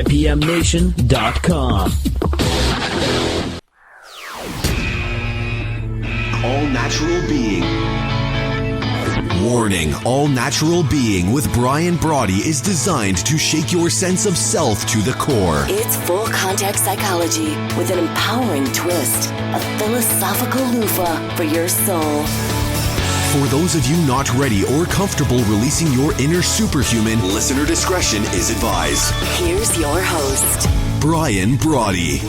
IPMNation.com. All Natural Being. Warning, All Natural Being with Brian Brawdy is designed to shake your sense of self to the core. It's full contact psychology with an empowering twist, a philosophical loofah for your soul. For those of you not ready or comfortable releasing your inner superhuman, listener discretion is advised. Here's your host, Brian Brawdy.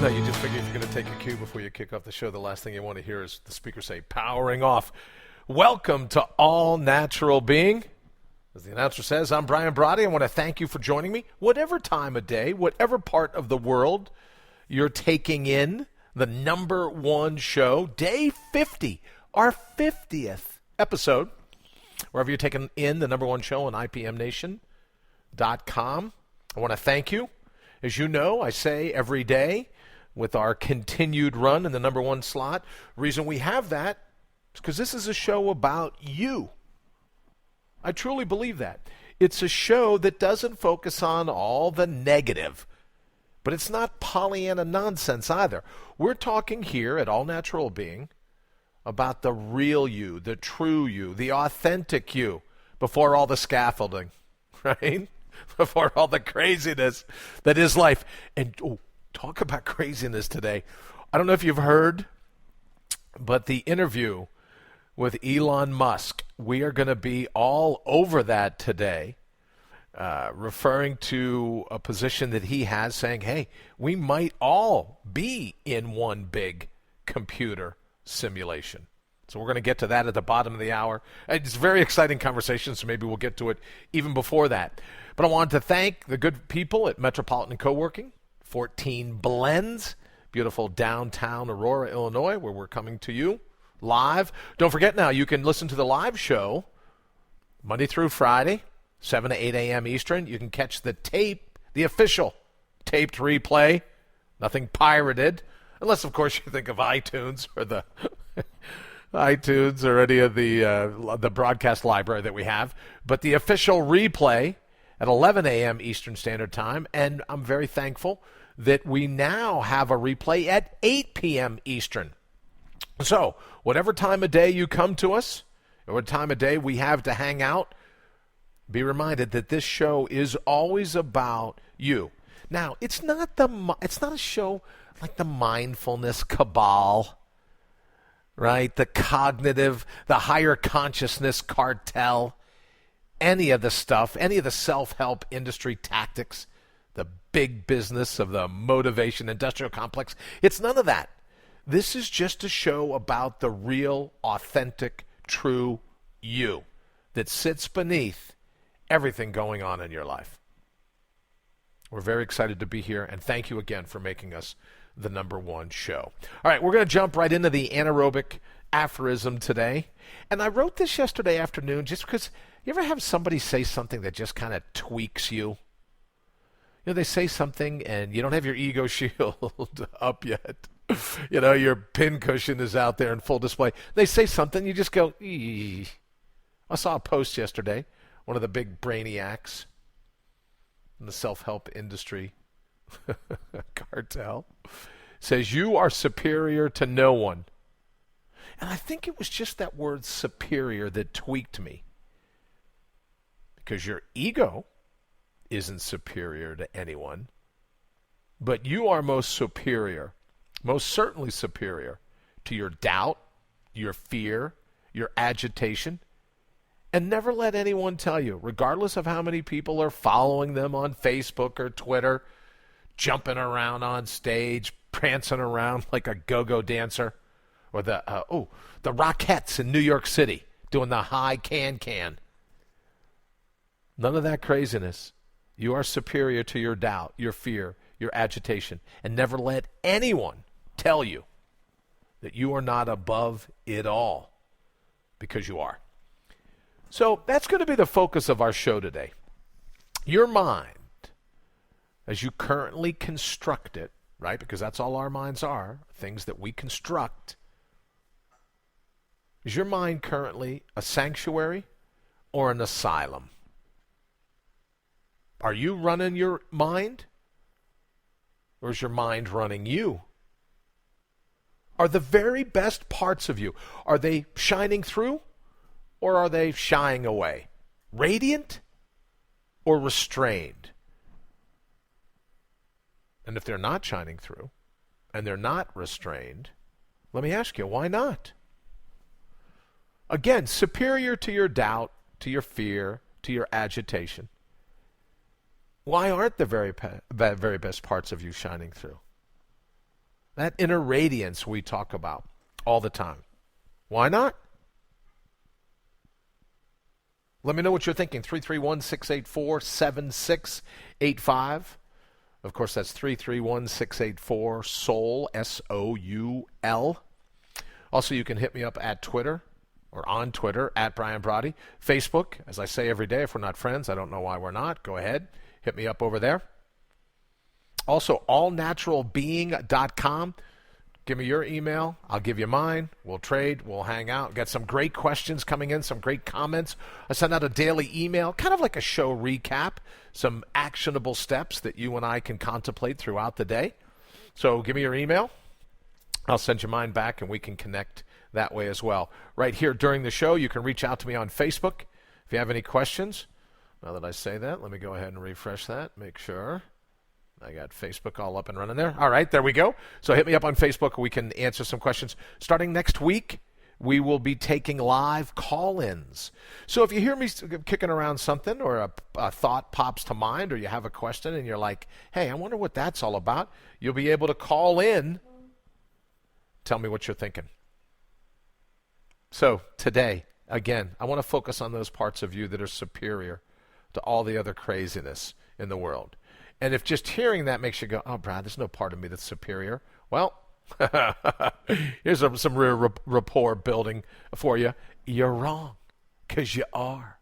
No, you just figure if you're going to take a cue before you kick off the show, the last thing you want to hear is the speaker say, powering off. Welcome to All Natural Being. As the announcer says, I'm Brian Brawdy. I want to thank you for joining me. Whatever time of day, whatever part of the world you're taking in, the number one show, day 50, our 50th episode, wherever you're taking in the number one show on IPMNation.com. I want to thank you. As you know, I say every day with our continued run in the number one slot, reason we have that is because this is a show about you. I truly believe that. It's a show that doesn't focus on all the negative, but it's not Pollyanna nonsense either. We're talking here at All Natural Being about the real you, the true you, the authentic you, before all the scaffolding, right? Before all the craziness that is life. And talk about craziness today. I don't know if you've heard, but the interview with Elon Musk, we are going to be all over that today, referring to a position that he has, saying, hey, we might all be in one big computer simulation. So we're going to get to that at the bottom of the hour. It's a very exciting conversation, so maybe we'll get to it even before that. But I wanted to thank the good people at Metropolitan Co-working, 14 Blends, beautiful downtown Aurora, Illinois, where we're coming to you live. Don't forget now, you can listen to the live show Monday through Friday, 7 to 8 a.m. Eastern. You can catch the tape, the official taped replay, nothing pirated, unless, of course, you think of iTunes or the iTunes or any of the broadcast library that we have. But the official replay at 11 a.m. Eastern Standard Time, and I'm very thankful that we now have a replay at 8 p.m. Eastern. So, whatever time of day you come to us, or what time of day we have to hang out, be reminded that this show is always about you. Now, it's not a show like the mindfulness cabal, right? The cognitive, the higher consciousness cartel, any of the stuff, any of the self-help industry tactics, the big business of the motivation industrial complex. It's none of that. This is just a show about the real, authentic, true you that sits beneath everything going on in your life. We're very excited to be here, and thank you again for making us the number one show. All right, we're going to jump right into the anaerobic aphorism today. And I wrote this yesterday afternoon just because you ever have somebody say something that just kind of tweaks you? You know, they say something and you don't have your ego shield up yet. You know, your pincushion is out there in full display. They say something, you just go, eee. I saw a post yesterday, one of the big brainiacs in the self-help industry cartel says, you are superior to no one. And I think it was just that word superior that tweaked me. Because your ego isn't superior to anyone, but you are most certainly superior to your doubt, your fear, your agitation. And never let anyone tell you, regardless of how many people are following them on Facebook or Twitter, jumping around on stage, prancing around like a go-go dancer, or the Rockettes in New York City doing the high can. None of that craziness. You are superior to your doubt, your fear, your agitation. And never let anyone tell you that you are not above it all, because you are. So that's going to be the focus of our show today. Your mind as you currently construct it, right? Because that's all our minds are, things that we construct. Is your mind currently a sanctuary or an asylum? Are you running your mind? Or is your mind running you? Are the very best parts of you, are they shining through or are they shying away? Radiant or restrained? And if they're not shining through and they're not restrained, let me ask you, why not? Again, superior to your doubt, to your fear, to your agitation. Why aren't the very best parts of you shining through? That inner radiance we talk about all the time. Why not? Let me know what you're thinking. 331-684-7685. Of course, that's 331-684-SOUL, S-O-U-L. Also, you can hit me up at Twitter or on Twitter, at Brian Brawdy. Facebook, as I say every day, if we're not friends, I don't know why we're not. Go ahead. Hit me up over there. Also, allnaturalbeing.com. Give me your email. I'll give you mine. We'll trade. We'll hang out. Got some great questions coming in, some great comments. I send out a daily email, kind of like a show recap, some actionable steps that you and I can contemplate throughout the day. So give me your email. I'll send you mine back, and we can connect that way as well. Right here during the show, you can reach out to me on Facebook if you have any questions. Now that I say that, let me go ahead and refresh that, make sure. I got Facebook all up and running there. All right, there we go. So hit me up on Facebook. We can answer some questions. Starting next week, we will be taking live call-ins. So if you hear me kicking around something or a thought pops to mind or you have a question and you're like, hey, I wonder what that's all about, you'll be able to call in. Tell me what you're thinking. So today, again, I want to focus on those parts of you that are superior to all the other craziness in the world. And if just hearing that makes you go, oh, Brad, there's no part of me that's superior. Well, here's some real rapport building for you. You're wrong, because you are.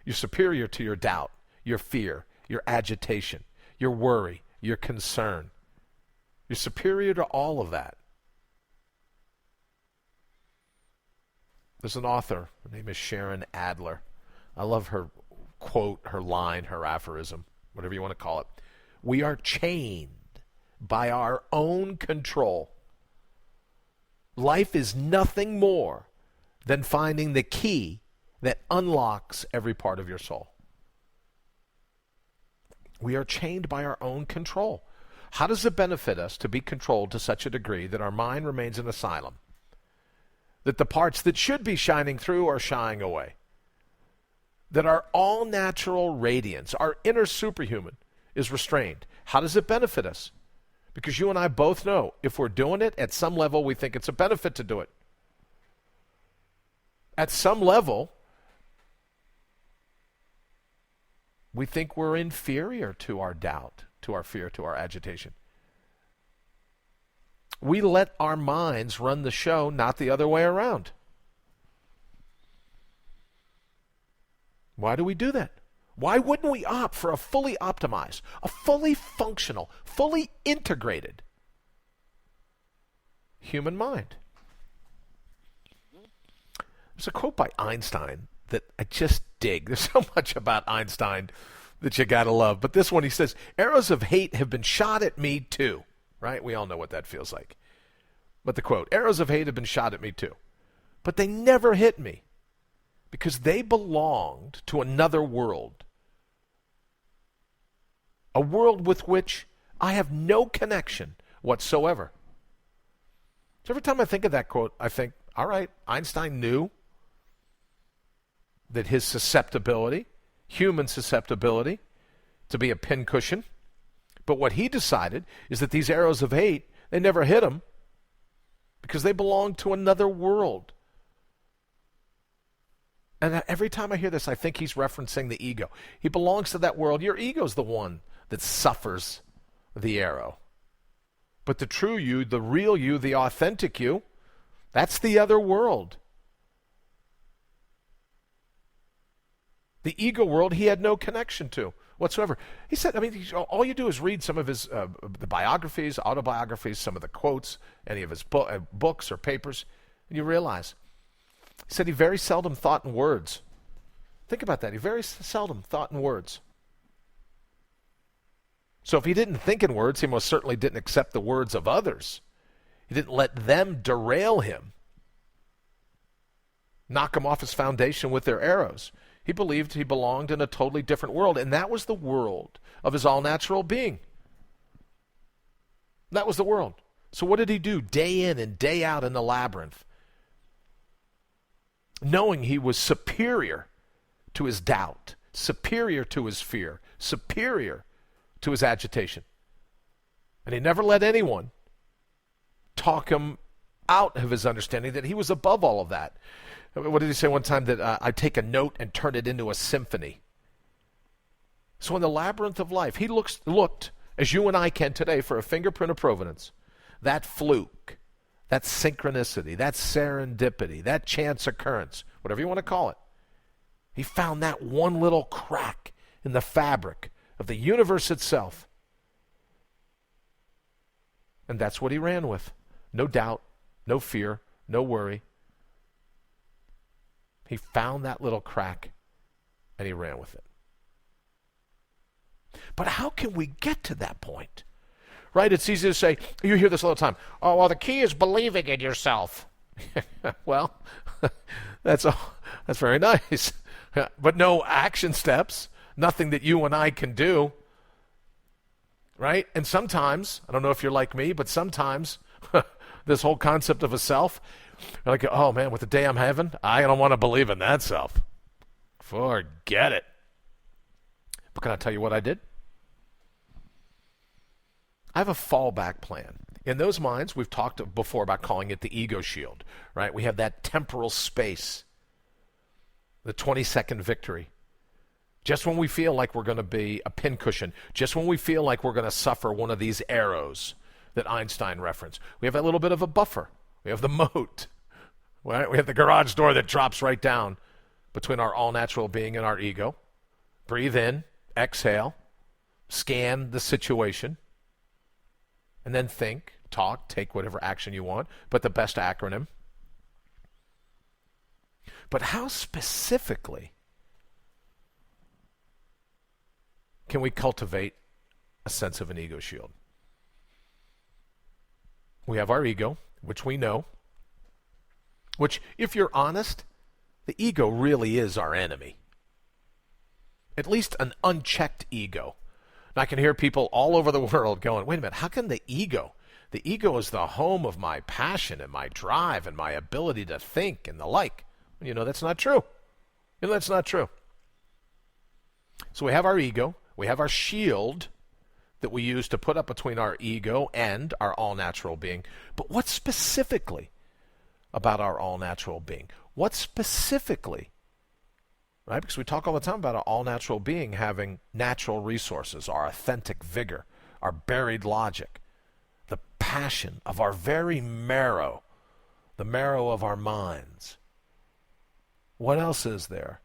You're superior to your doubt, your fear, your agitation, your worry, your concern. You're superior to all of that. There's an author. Her name is Sharon Adler. I love her quote, her line, her aphorism, whatever you want to call it. We are chained by our own control. Life is nothing more than finding the key that unlocks every part of your soul. We are chained by our own control. How does it benefit us to be controlled to such a degree that our mind remains an asylum? That the parts that should be shining through are shying away? That our all-natural radiance, our inner superhuman, is restrained. How does it benefit us? Because you and I both know if we're doing it, at some level we think it's a benefit to do it. At some level, we think we're inferior to our doubt, to our fear, to our agitation. We let our minds run the show, not the other way around. Why do we do that? Why wouldn't we opt for a fully optimized, a fully functional, fully integrated human mind? There's a quote by Einstein that I just dig. There's so much about Einstein that you gotta love. But this one, he says, arrows of hate have been shot at me too. Right? We all know what that feels like. But the quote, arrows of hate have been shot at me too. But they never hit me because they belonged to another world. A world with which I have no connection whatsoever. So every time I think of that quote, I think, all right, Einstein knew that his susceptibility, human susceptibility, to be a pincushion. But what he decided is that these arrows of hate, they never hit him because they belong to another world. And every time I hear this, I think he's referencing the ego. He belongs to that world. Your ego's the one that suffers the arrow. But the true you, the real you, the authentic you, that's the other world. The ego world he had no connection to. whatsoever. He said, all you do is read some of his the biographies, autobiographies, some of the quotes, any of his books or papers, and you realize. He said he very seldom thought in words. Think about that. He very seldom thought in words. So if he didn't think in words, he most certainly didn't accept the words of others. He didn't let them derail him, knock him off his foundation with their arrows. He believed he belonged in a totally different world, and that was the world of his all-natural being. That was the world. So what did he do day in and day out in the labyrinth? Knowing he was superior to his doubt, superior to his fear, superior to his agitation. And he never let anyone talk him out of his understanding that he was above all of that. What did he say one time? That I take a note and turn it into a symphony. So in the labyrinth of life, he looked, as you and I can today, for a fingerprint of providence. That fluke, that synchronicity, that serendipity, that chance occurrence, whatever you want to call it. He found that one little crack in the fabric of the universe itself. And that's what he ran with. No doubt, no fear, no worry. He found that little crack and he ran with it. But how can we get to that point? Right? It's easy to say, you hear this all the time. Oh, well, the key is believing in yourself. Well, that's very nice. But no action steps, nothing that you and I can do. Right? And sometimes, I don't know if you're like me, but sometimes this whole concept of a self, like, oh man, with the day I'm having, I don't want to believe in that self. Forget it. But can I tell you what I did? I have a fallback plan. In those minds, we've talked before about calling it the ego shield, right? We have that temporal space, the 20-second victory. Just when we feel like we're going to be a pincushion, just when we feel like we're going to suffer one of these arrows that Einstein referenced, we have a little bit of a buffer. We have the moat. Right? We have the garage door that drops right down between our all-natural being and our ego. Breathe in, exhale, scan the situation, and then think, talk, take whatever action you want, but the best acronym. But how specifically can we cultivate a sense of an ego shield? We have our ego, which we know, which, if you're honest, the ego really is our enemy. At least an unchecked ego. And I can hear people all over the world going, wait a minute, how can the ego is the home of my passion and my drive and my ability to think and the like. That's not true. That's not true. So we have our ego. We have our shield that we use to put up between our ego and our all-natural being. But what specifically about our all-natural being? What specifically, right? Because we talk all the time about our all-natural being having natural resources, our authentic vigor, our buried logic, the passion of our very marrow, the marrow of our minds. What else is there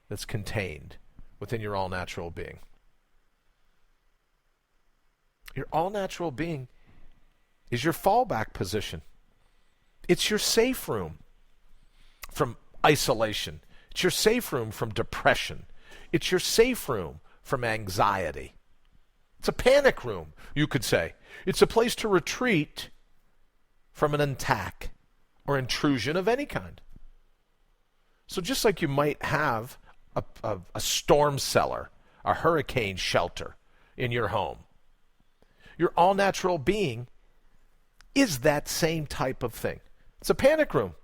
that's contained within your all-natural being? Your all-natural being is your fallback position. It's your safe room from isolation. It's your safe room from depression. It's your safe room from anxiety. It's a panic room, you could say. It's a place to retreat from an attack or intrusion of any kind. So just like you might have a storm cellar, a hurricane shelter in your home, your all-natural being is that same type of thing. It's a panic room.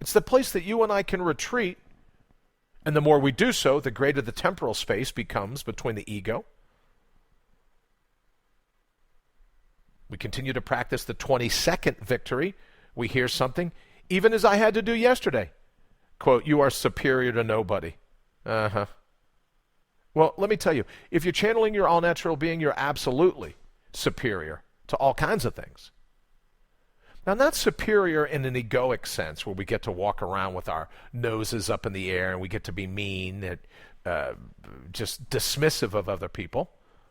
It's the place that you and I can retreat, and the more we do so, the greater the temporal space becomes between the ego. We continue to practice the 20-second victory. We hear something, even as I had to do yesterday. Quote, you are superior to nobody. Uh-huh. Well, let me tell you, if you're channeling your all-natural being, you're absolutely superior to all kinds of things. Now, not superior in an egoic sense, where we get to walk around with our noses up in the air and we get to be mean and just dismissive of other people.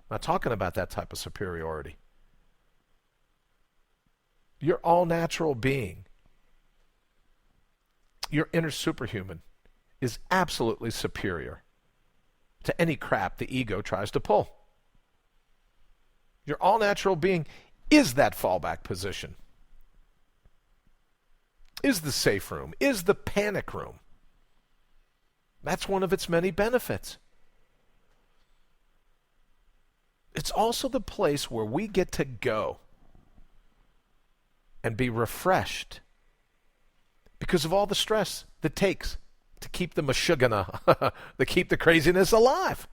I'm not talking about that type of superiority. Your all-natural being, your inner superhuman, is absolutely superior to any crap the ego tries to pull. Your all-natural being is that fallback position, is the safe room, is the panic room. That's one of its many benefits. It's also the place where we get to go and be refreshed because of all the stress that takes to keep the mashugana, to keep the craziness alive.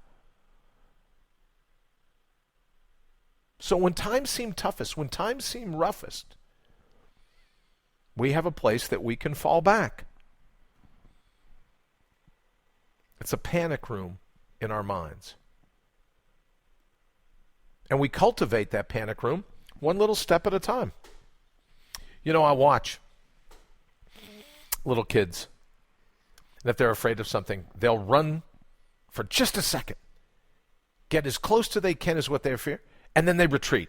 So when times seem toughest, when times seem roughest, we have a place that we can fall back. It's a panic room in our minds. And we cultivate that panic room one little step at a time. You know, I watch little kids, and if they're afraid of something, they'll run for just a second, get as close to they can as what they fear, and then they retreat.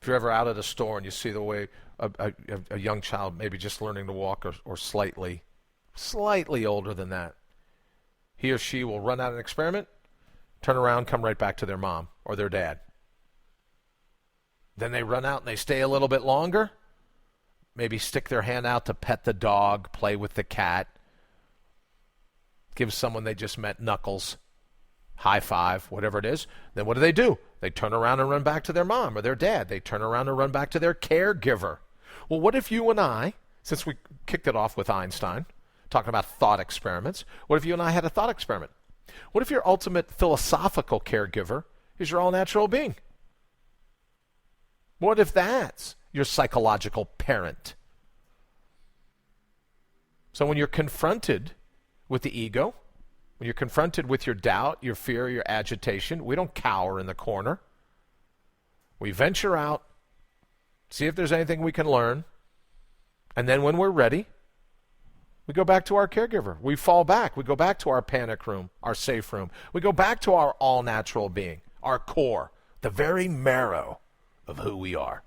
If you're ever out at a store and you see the way a young child maybe just learning to walk or slightly older than that, he or she will run out an experiment, turn around, come right back to their mom or their dad. Then they run out and they stay a little bit longer, maybe stick their hand out to pet the dog, play with the cat, give someone they just met knuckles, high five, whatever it is. Then what do? They turn around and run back to their mom or their dad. They turn around and run back to their caregiver. Well, what if you and I, since we kicked it off with Einstein, talking about thought experiments, what if you and I had a thought experiment? What if your ultimate philosophical caregiver is your all-natural being? What if that's your psychological parent? So when you're confronted with the ego, when you're confronted with your doubt, your fear, your agitation, we don't cower in the corner. We venture out, see if there's anything we can learn, and then when we're ready, we go back to our caregiver. We fall back. We go back to our panic room, our safe room. We go back to our all-natural being, our core, the very marrow of who we are.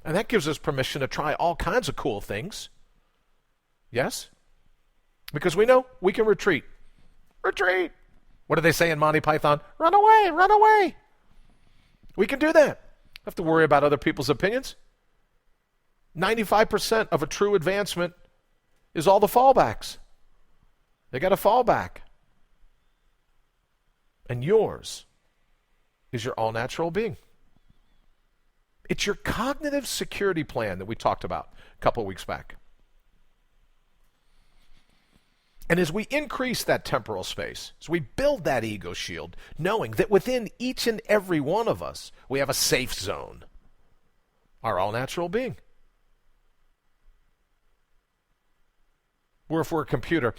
And that gives us permission to try all kinds of cool things. Yes? Because we know we can retreat. Retreat! What do they say in Monty Python? Run away, run away! We can do that. Don't have to worry about other people's opinions. 95% of a true advancement is all the fallbacks. They got to fall back. And yours is your all-natural being. It's your cognitive security plan that we talked about a couple of weeks back. And as we increase that temporal space, as we build that ego shield, knowing that within each and every one of us, we have a safe zone, our all-natural being. Where if we're a computer,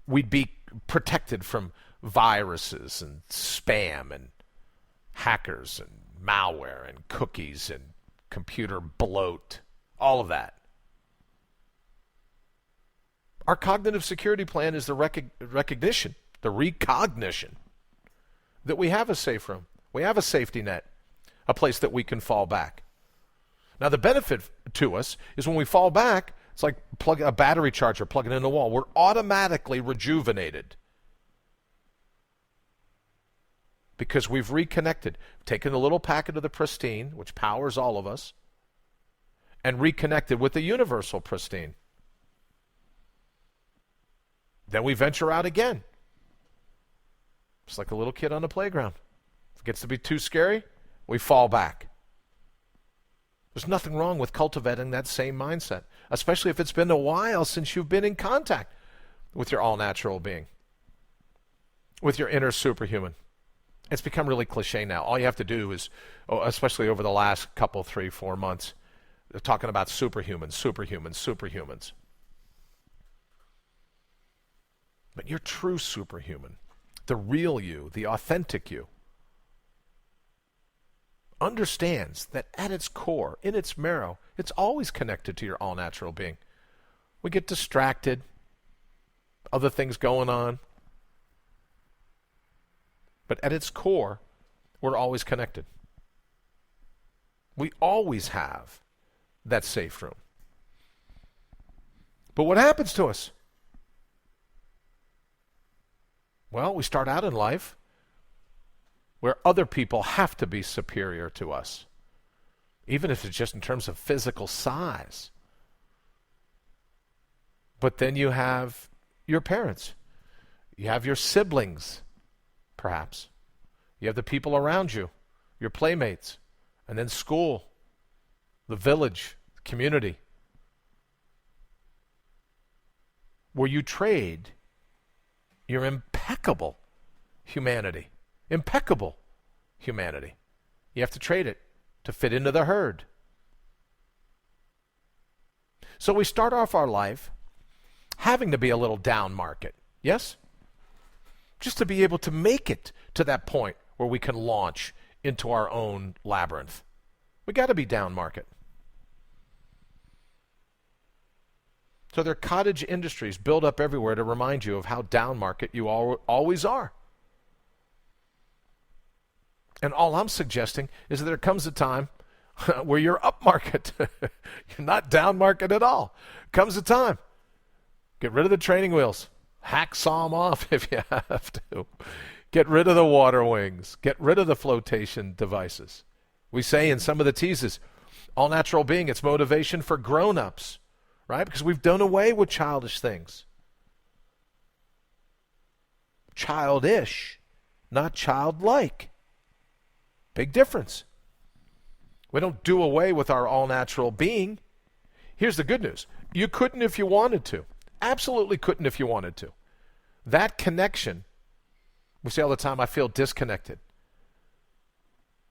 we'd be protected from viruses and spam and hackers and malware and cookies and computer bloat, all of that. Our cognitive security plan is the recognition that we have a safe room, we have a safety net, a place that we can fall back. Now the benefit to us is when we fall back, it's like plug a battery charger, plug it in the wall. We're automatically rejuvenated because we've reconnected, taken the little packet of the pristine, which powers all of us, and reconnected with the universal pristine. Then we venture out again. It's like a little kid on the playground. If it gets to be too scary, we fall back. There's nothing wrong with cultivating that same mindset, especially if it's been a while since you've been in contact with your all-natural being, with your inner superhuman. It's become really cliche now. All you have to do is, especially over the last couple, 3, 4 months, they're talking about superhumans. But your true superhuman, the real you, the authentic you, understands that at its core, in its marrow, it's always connected to your all-natural being. We get distracted. other things going on. But at its core, we're always connected. We always have that safe room. But what happens to us? Well, we start out in life where other people have to be superior to us, even if it's just in terms of physical size. But then you have your parents. You have your siblings, perhaps. You have the people around you, your playmates, and then school, the village, the community, where you trade your impeccable humanity. Impeccable humanity. You have to trade it to fit into the herd. So we start off our life having to be a little down market. Yes? Just to be able to make it to that point where we can launch into our own labyrinth. We got to be down market. So there are cottage industries built up everywhere to remind you of how down market you always are. And all I'm suggesting is that there comes a time where you're up market. You're not down market at all. Comes a time. Get rid of the training wheels. Hacksaw them off if you have to. Get rid of the water wings. Get rid of the flotation devices. We say in some of the teases, all natural being, it's motivation for grown-ups, right? Because we've done away with childish things. Childish, not childlike. Big difference. We don't do away with our all-natural being. Here's the good news. You couldn't if you wanted to. Absolutely couldn't if you wanted to. That connection, we say all the time, I feel disconnected.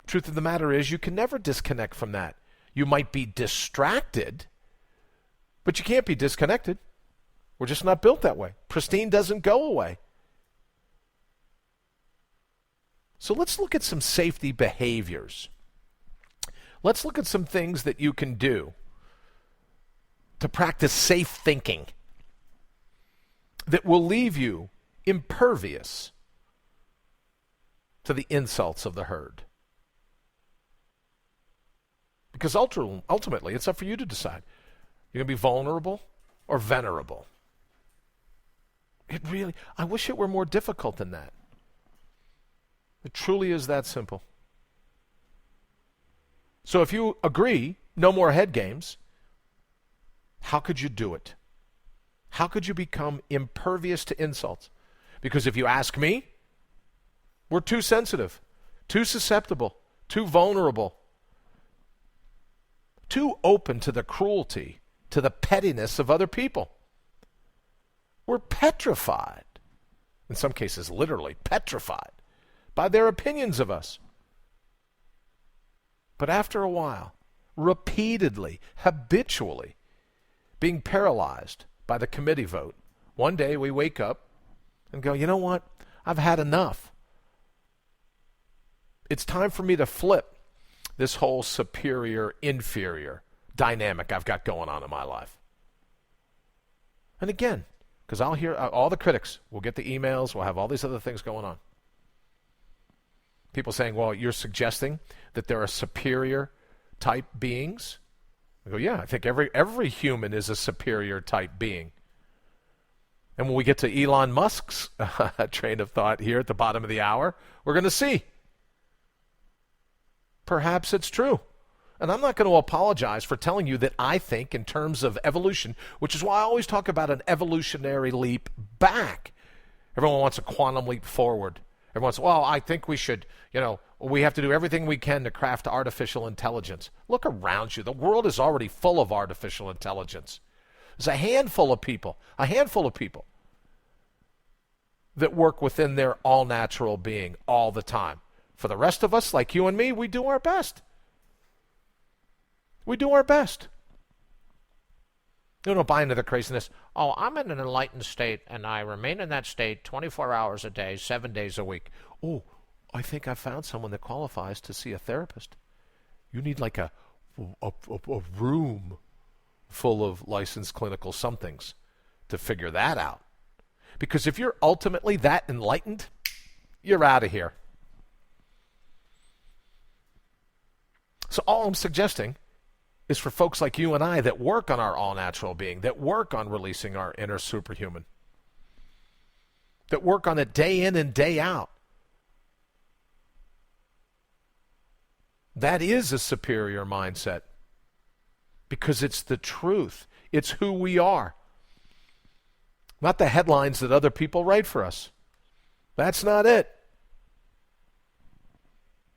Truth of the matter is, you can never disconnect from that. You might be distracted, but you can't be disconnected. We're just not built that way. Pristine doesn't go away. So let's look at some safety behaviors. Let's look at some things that you can do to practice safe thinking that will leave you impervious to the insults of the herd. Because ultimately, it's up for you to decide. You're going to be vulnerable or venerable. I wish it were more difficult than that. It truly is that simple. So if you agree, no more head games, how could you do it? How could you become impervious to insults? Because if you ask me, we're too sensitive, too susceptible, too vulnerable, too open to the cruelty, to the pettiness of other people. We're petrified, in some cases literally petrified, by their opinions of us. But after a while, repeatedly, habitually, being paralyzed by the committee vote, one day we wake up and go, you know what? I've had enough. It's time for me to flip this whole superior-inferior dynamic I've got going on in my life. And again, because I'll hear all the critics, we'll get the emails, we'll have all these other things going on. People saying, well, you're suggesting that there are superior type beings? I go, yeah, I think every human is a superior type being. And when we get to Elon Musk's train of thought here at the bottom of the hour, we're going to see. Perhaps it's true. And I'm not going to apologize for telling you that I think in terms of evolution, which is why I always talk about an evolutionary leap back. Everyone wants a quantum leap forward. Everyone says, well, I think we should, we have to do everything we can to craft artificial intelligence. Look around you. The world is already full of artificial intelligence. There's a handful of people that work within their all-natural being all the time. For the rest of us, like you and me, we do our best. We do our best. You don't buy into the craziness. Oh, I'm in an enlightened state, and I remain in that state 24 hours a day, 7 days a week. Oh, I think I found someone that qualifies to see a therapist. You need like a room full of licensed clinical somethings to figure that out. Because if you're ultimately that enlightened, you're out of here. So all I'm suggesting is for folks like you and I that work on our all-natural being, that work on releasing our inner superhuman, that work on it day in and day out. That is a superior mindset because it's the truth. It's who we are. Not the headlines that other people write for us. That's not it.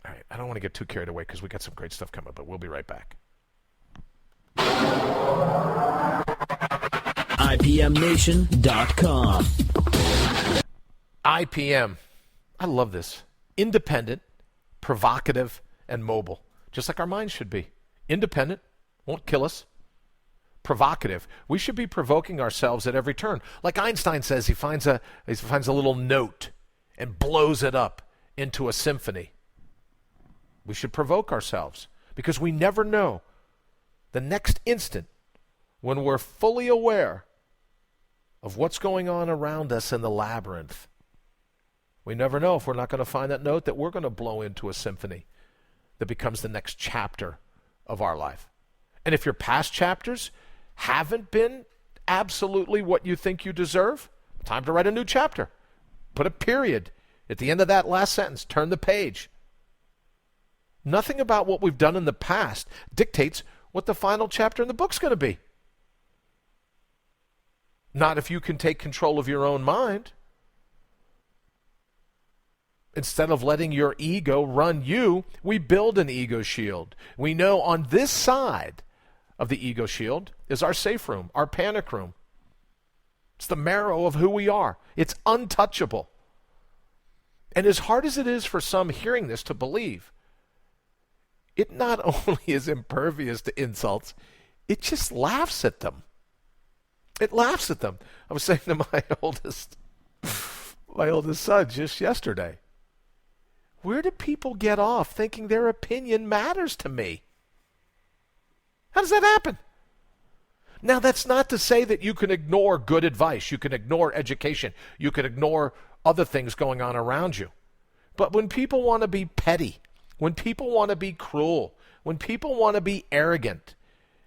All right, I don't want to get too carried away because we got some great stuff coming, but we'll be right back. IPMNation.com. IPM. I love this. Independent, provocative, and mobile. Just like our minds should be. Independent, won't kill us. Provocative. We should be provoking ourselves at every turn. Like Einstein says, he finds a little note and blows it up into a symphony. We should provoke ourselves because we never know the next instant when we're fully aware of what's going on around us in the labyrinth. We never know if we're not going to find that note that we're going to blow into a symphony that becomes the next chapter of our life. And if your past chapters haven't been absolutely what you think you deserve, time to write a new chapter. Put a period at the end of that last sentence. Turn the page. Nothing about what we've done in the past dictates what the final chapter in the book's going to be. Not if you can take control of your own mind. Instead of letting your ego run you, we build an ego shield. We know on this side of the ego shield is our safe room, our panic room. It's the marrow of who we are. It's untouchable. And as hard as it is for some hearing this to believe, it not only is impervious to insults, it just laughs at them. It laughs at them. I was saying to my oldest son just yesterday, where do people get off thinking their opinion matters to me? How does that happen? Now, that's not to say that you can ignore good advice. You can ignore education. You can ignore other things going on around you. But when people want to be petty, when people want to be cruel, when people want to be arrogant,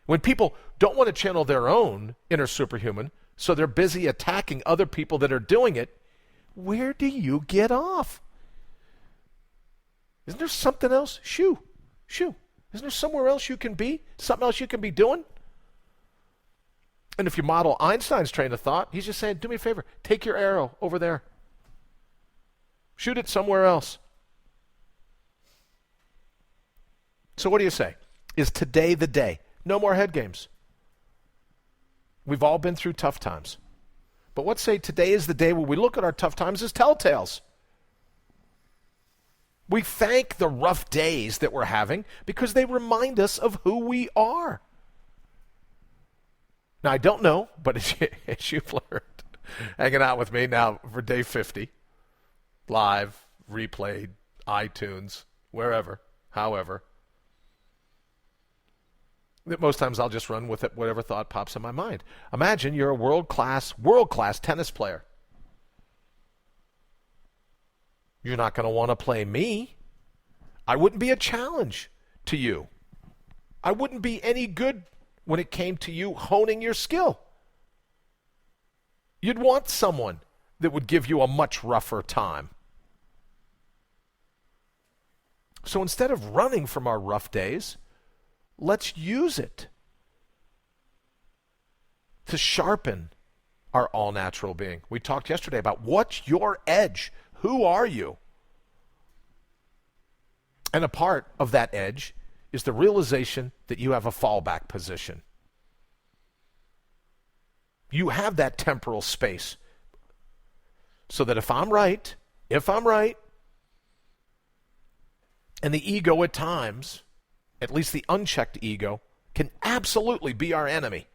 when people don't want to channel their own inner superhuman, so they're busy attacking other people that are doing it, where do you get off? Isn't there something else? Shoo. Isn't there somewhere else you can be? Something else you can be doing? And if you model Einstein's train of thought, he's just saying, do me a favor, take your arrow over there. Shoot it somewhere else. So what do you say? Is today the day? No more head games. We've all been through tough times. But let's say today is the day where we look at our tough times as telltales. We thank the rough days that we're having because they remind us of who we are. Now, I don't know, but as you've learned, hanging out with me now for day 50, live, replayed, iTunes, wherever, however, that most times I'll just run with it, whatever thought pops in my mind. Imagine you're a world-class tennis player. You're not going to want to play me. I wouldn't be a challenge to you. I wouldn't be any good when it came to you honing your skill. You'd want someone that would give you a much rougher time. So instead of running from our rough days, let's use it to sharpen our all-natural being. We talked yesterday about what's your edge? Who are you? And a part of that edge is the realization that you have a fallback position. You have that temporal space so that if I'm right, and the ego at times, at least the unchecked ego, can absolutely be our enemy.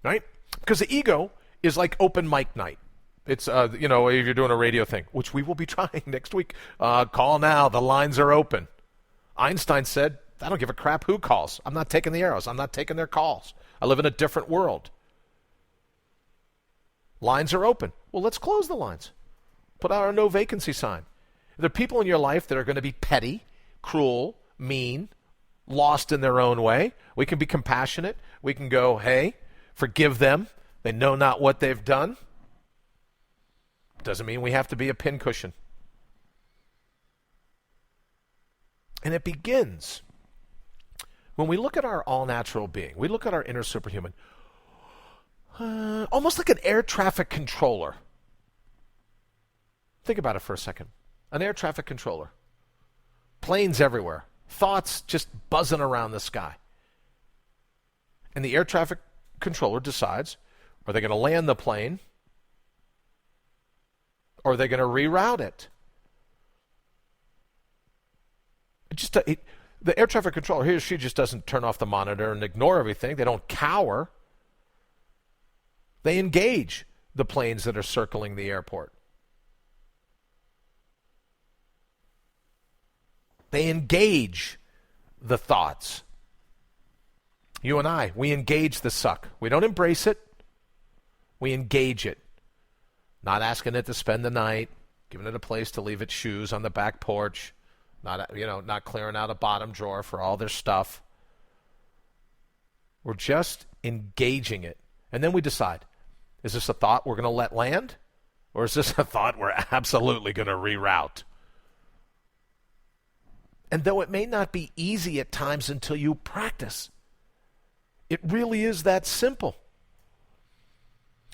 Right? Because the ego is like open mic night. It's, if you're doing a radio thing, which we will be trying next week. Call now. The lines are open. Einstein said, I don't give a crap who calls. I'm not taking the arrows. I'm not taking their calls. I live in a different world. Lines are open. Well, let's close the lines. Put out a no vacancy sign. There are people in your life that are going to be petty, cruel, mean, lost in their own way. We can be compassionate. We can go, hey, forgive them. They know not what they've done. Doesn't mean we have to be a pincushion. And it begins when we look at our all-natural being. We look at our inner superhuman, almost like an air traffic controller. Think about it for a second. An air traffic controller. Planes everywhere. Thoughts just buzzing around the sky. And the air traffic controller decides, are they going to land the plane or are they going to reroute it? The air traffic controller, he or she just doesn't turn off the monitor and ignore everything. They don't cower. They engage the planes that are circling the airport. They engage the thoughts. You and I, we engage the suck. We don't embrace it. We engage it. Not asking it to spend the night, giving it a place to leave its shoes on the back porch, not clearing out a bottom drawer for all their stuff. We're just engaging it. And then we decide, is this a thought we're going to let land? Or is this a thought we're absolutely going to reroute? And though it may not be easy at times until you practice, it really is that simple.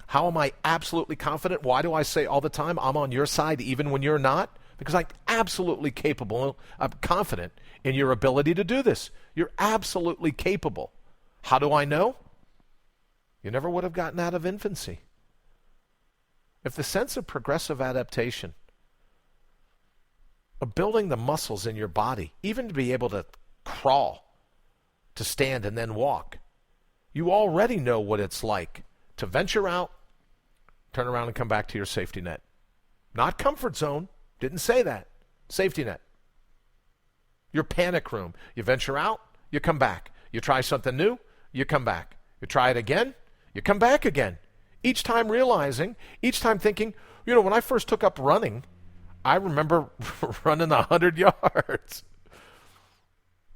How am I absolutely confident? Why do I say all the time, I'm on your side even when you're not? Because I'm absolutely capable, I'm confident in your ability to do this. You're absolutely capable. How do I know? You never would have gotten out of infancy. If the sense of progressive adaptation, of building the muscles in your body, even to be able to crawl, to stand and then walk, you already know what it's like to venture out, turn around and come back to your safety net. Not comfort zone. Didn't say that. Safety net. Your panic room. You venture out, you come back. You try something new, you come back. You try it again, you come back again. Each time realizing, each time thinking, when I first took up running, I remember running 100 yards.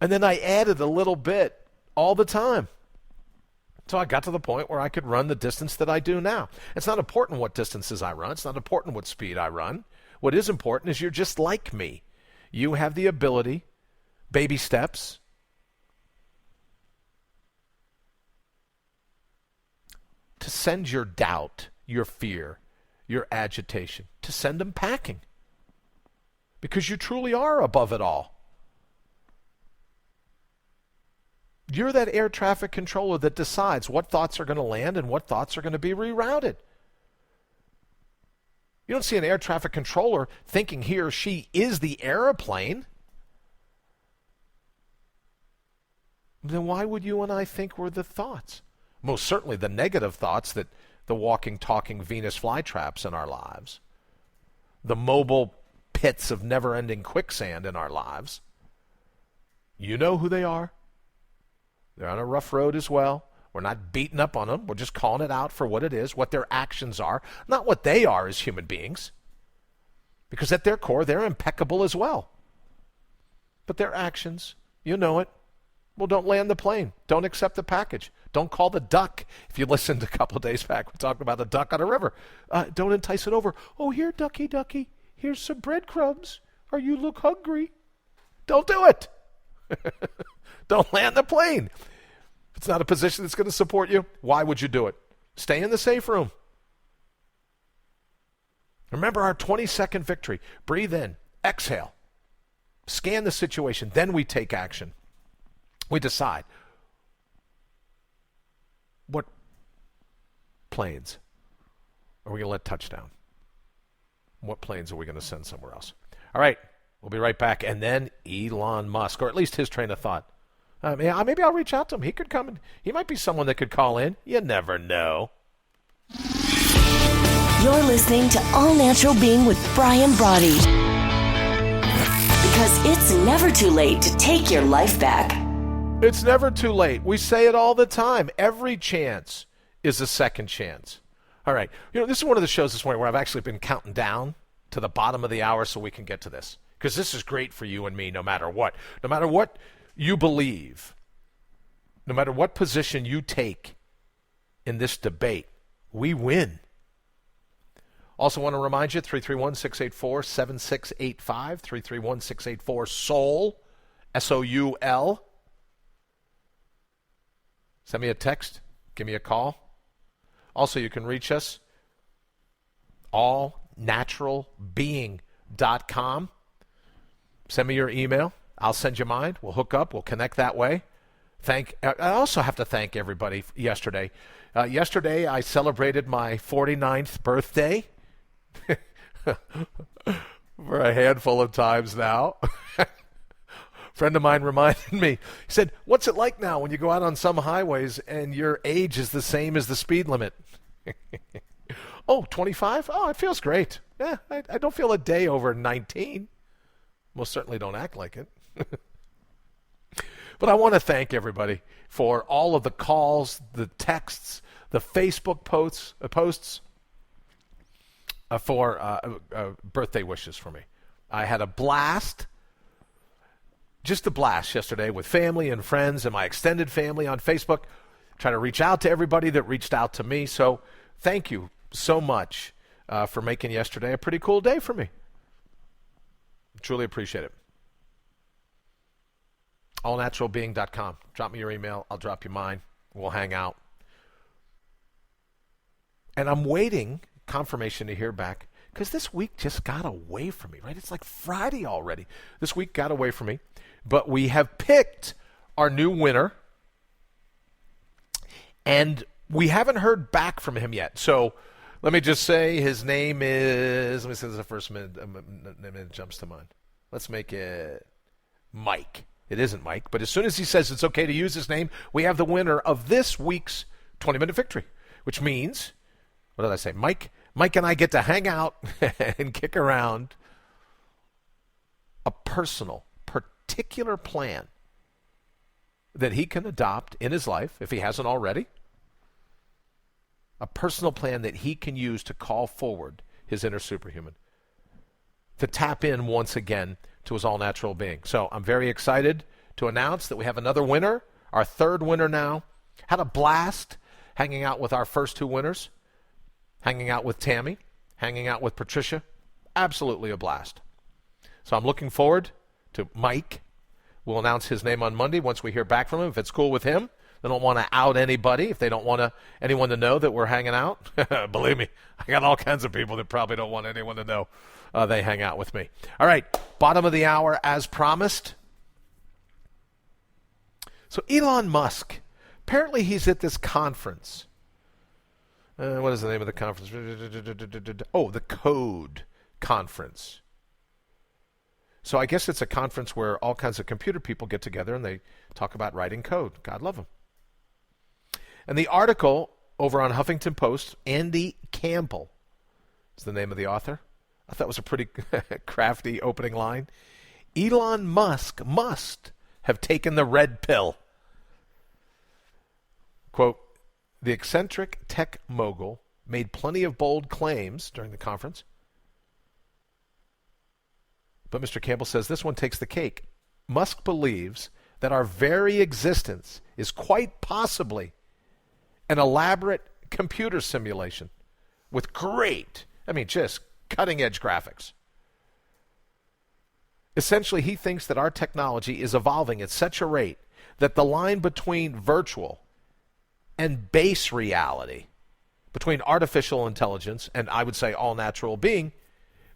And then I added a little bit all the time. So I got to the point where I could run the distance that I do now. It's not important what distances I run. It's not important what speed I run. What is important is you're just like me. You have the ability, baby steps, to send your doubt, your fear, your agitation, to send them packing. Because you truly are above it all. You're that air traffic controller that decides what thoughts are going to land and what thoughts are going to be rerouted. You don't see an air traffic controller thinking he or she is the airplane. Then why would you and I think we're the thoughts? Most certainly the negative thoughts, that the walking, talking Venus flytraps in our lives, the mobile pits of never-ending quicksand in our lives. You know who they are. They're on a rough road as well. We're not beating up on them. We're just calling it out for what it is, what their actions are, not what they are as human beings. Because at their core, they're impeccable as well. But their actions, you know it. Well, don't land the plane. Don't accept the package. Don't call the duck. If you listened a couple of days back, we talked about a duck on a river. Don't entice it over. Oh, here, ducky, ducky. Here's some breadcrumbs. Or you look hungry. Don't do it. Don't land the plane. If it's not a position that's going to support you, why would you do it? Stay in the safe room. Remember our 20-second victory. Breathe in. Exhale. Scan the situation. Then we take action. We decide. What planes are we going to let touch down? What planes are we going to send somewhere else? All right. We'll be right back. And then Elon Musk, or at least his train of thought. Maybe I'll reach out to him. He could come in. He might be someone that could call in. You never know. You're listening to All Natural Being with Brian Brawdy. Because it's never too late to take your life back. It's never too late. We say it all the time. Every chance is a second chance. All right. This is one of the shows this morning where I've actually been counting down to the bottom of the hour so we can get to this. Because this is great for you and me no matter what. No matter what you believe, no matter what position you take in this debate, we win. Also want to remind you, 331-684-7685, 331-684-SOUL, S-O-U-L. Send me a text. Give me a call. Also, you can reach us, allnaturalbeing.com. Send me your email. I'll send you mine. We'll hook up. We'll connect that way. I also have to thank everybody yesterday. Yesterday, I celebrated my 49th birthday for a handful of times now. A friend of mine reminded me, he said, what's it like now when you go out on some highways and your age is the same as the speed limit? Oh, 25? Oh, it feels great. Yeah, I don't feel a day over 19. Most certainly don't act like it. But I want to thank everybody for all of the calls, the texts, the Facebook posts for birthday wishes for me. I had a blast, just a blast yesterday with family and friends and my extended family on Facebook, trying to reach out to everybody that reached out to me. So thank you so much for making yesterday a pretty cool day for me. Truly appreciate it. allnaturalbeing.com. Drop me your email. I'll drop you mine. We'll hang out. And I'm waiting confirmation to hear back because this week just got away from me, right? It's like Friday already. This week got away from me. But we have picked our new winner. And we haven't heard back from him yet. So let me just say his name is, let me say this is the first minute that jumps to mind. Let's make it Mike. It isn't Mike, but as soon as he says it's okay to use his name, we have the winner of this week's 20-minute victory, which means, what did I say? Mike and I get to hang out and kick around a personal, particular plan that he can adopt in his life, if he hasn't already, a personal plan that he can use to call forward his inner superhuman, to tap in once again to his all-natural being. So I'm very excited to announce that we have another winner, our third winner now. Had a blast hanging out with our first two winners, hanging out with Tammy, hanging out with Patricia. Absolutely a blast. So I'm looking forward to Mike. We'll announce his name on Monday once we hear back from him. If it's cool with him, they don't want to out anybody. If they don't want anyone to know that we're hanging out, believe me, I got all kinds of people that probably don't want anyone to know they hang out with me. All right, bottom of the hour as promised. So Elon Musk, apparently he's at this conference. What is the name of the conference? Oh, the Code Conference. So I guess it's a conference where all kinds of computer people get together and they talk about writing code. God love them. And the article over on Huffington Post, Andy Campbell is the name of the author. I thought it was a pretty crafty opening line. Elon Musk must have taken the red pill. Quote, the eccentric tech mogul made plenty of bold claims during the conference. But Mr. Campbell says this one takes the cake. Musk believes that our very existence is quite possibly an elaborate computer simulation with great, just cutting-edge graphics. Essentially, he thinks that our technology is evolving at such a rate that the line between virtual and base reality, between artificial intelligence and, I would say, all-natural being,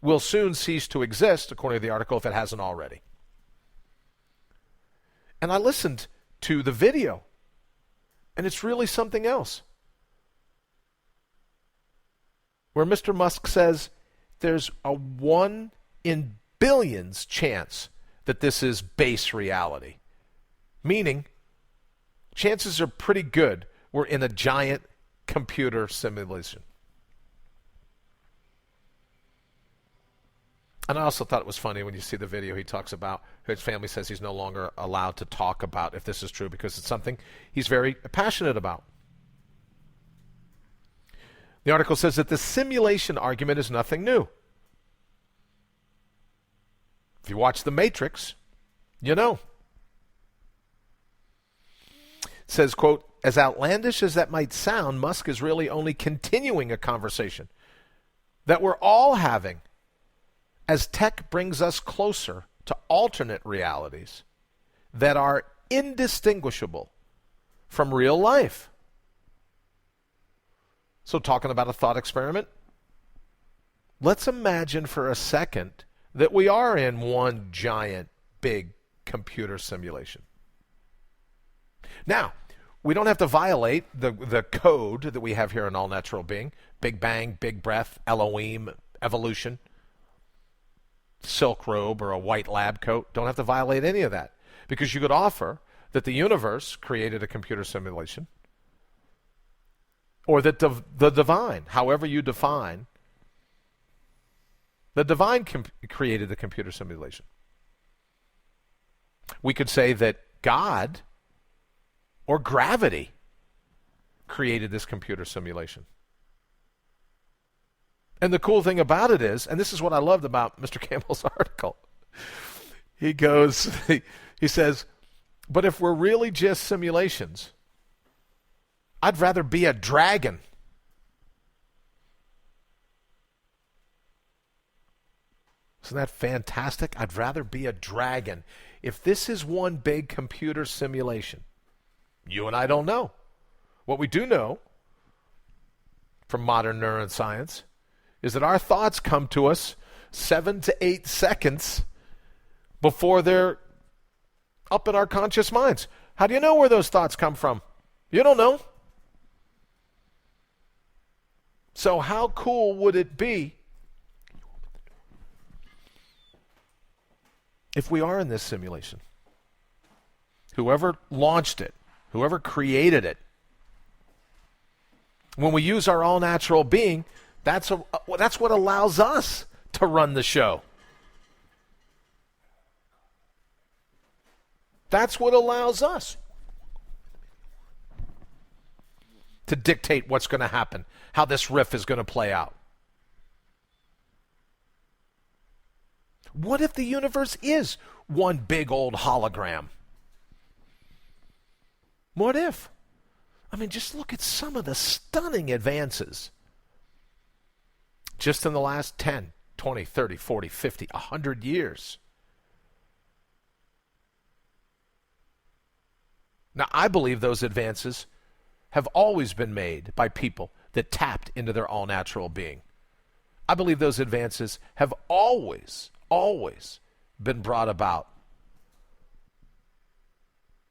will soon cease to exist, according to the article, if it hasn't already. And I listened to the video, and it's really something else. Where Mr. Musk says there's a 1 in billions chance that this is base reality. Meaning, chances are pretty good we're in a giant computer simulation. And I also thought it was funny when you see the video, he talks about his family says he's no longer allowed to talk about if this is true because it's something he's very passionate about. The article says that the simulation argument is nothing new. If you watch The Matrix, you know. It says, quote, as outlandish as that might sound, Musk is really only continuing a conversation that we're all having as tech brings us closer to alternate realities that are indistinguishable from real life. So talking about a thought experiment, let's imagine for a second that we are in one giant, big computer simulation. Now, we don't have to violate the code that we have here in All Natural Being. Big Bang, Big Breath, Elohim, evolution, silk robe, or a white lab coat. Don't have to violate any of that. Because you could offer that the universe created a computer simulation, or that the divine, however you define, the divine created the computer simulation. We could say that God or gravity created this computer simulation. And the cool thing about it is, and this is what I loved about Mr. Campbell's article, he says, but if we're really just simulations, I'd rather be a dragon. Isn't that fantastic? I'd rather be a dragon. If this is one big computer simulation, you and I don't know. What we do know from modern neuroscience is that our thoughts come to us 7 to 8 seconds before they're up in our conscious minds. How do you know where those thoughts come from? You don't know. So how cool would it be if we are in this simulation? Whoever launched it, whoever created it, when we use our all-natural being, that's what allows us to run the show. That's what allows us to dictate what's going to happen, how this riff is going to play out. What if the universe is one big old hologram? What if? I mean, just look at some of the stunning advances just in the last 10, 20, 30, 40, 50, 100 years. Now, I believe those advances have always been made by people that tapped into their all-natural being. I believe those advances have always been brought about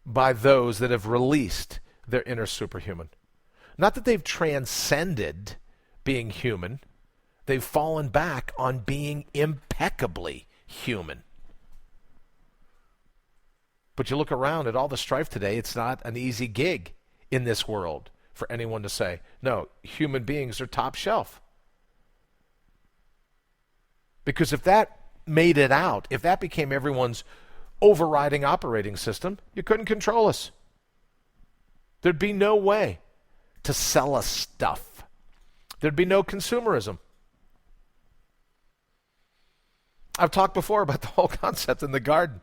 by those that have released their inner superhuman. Not that they've transcended being human. They've fallen back on being impeccably human. But you look around at all the strife today, it's not an easy gig in this world for anyone to say, no, human beings are top shelf. Because if that made it out, if that became everyone's overriding operating system, you couldn't control us. There'd be no way to sell us stuff. There'd be no consumerism. I've talked before about the whole concept in the garden.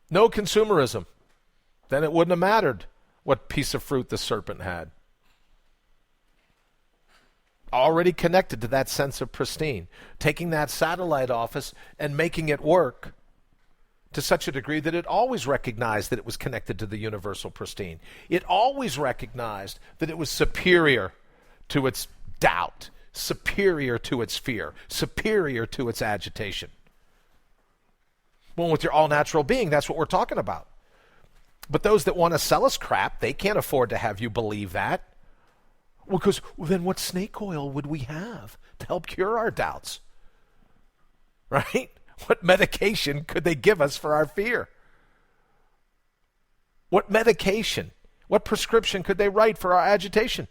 No consumerism. Then it wouldn't have mattered what piece of fruit the serpent had. Already connected to that sense of pristine. Taking that satellite office and making it work to such a degree that it always recognized that it was connected to the universal pristine. It always recognized that it was superior to its doubt, superior to its fear, superior to its agitation. Well, with your all-natural being, that's what we're talking about. But those that want to sell us crap, they can't afford to have you believe that. Well, because then what snake oil would we have to help cure our doubts? Right? What medication could they give us for our fear? What medication, what prescription could they write for our agitation?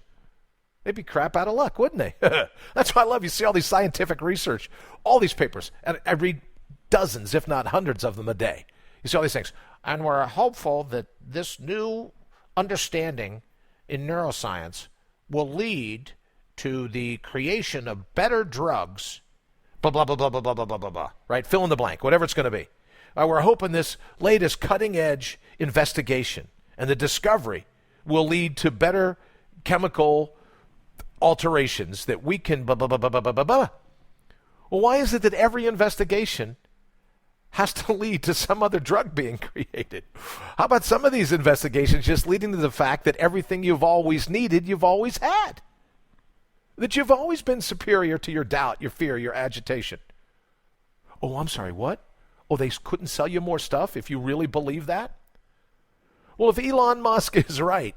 They'd be crap out of luck, wouldn't they? That's why I love you see all these scientific research, all these papers, and I read dozens, if not hundreds of them a day. You see all these things. And we're hopeful that this new understanding in neuroscience will lead to the creation of better drugs, blah, blah, blah, blah, blah, blah, blah, blah, blah, blah, right? Fill in the blank, whatever it's going to be. We're hoping this latest cutting-edge investigation and the discovery will lead to better chemical alterations that we can blah, blah, blah, blah, blah, blah, blah, blah. Well, why is it that every investigation has to lead to some other drug being created? How about some of these investigations just leading to the fact that everything you've always needed, you've always had? That you've always been superior to your doubt, your fear, your agitation. Oh, I'm sorry, what? Oh, they couldn't sell you more stuff if you really believe that? Well, if Elon Musk is right,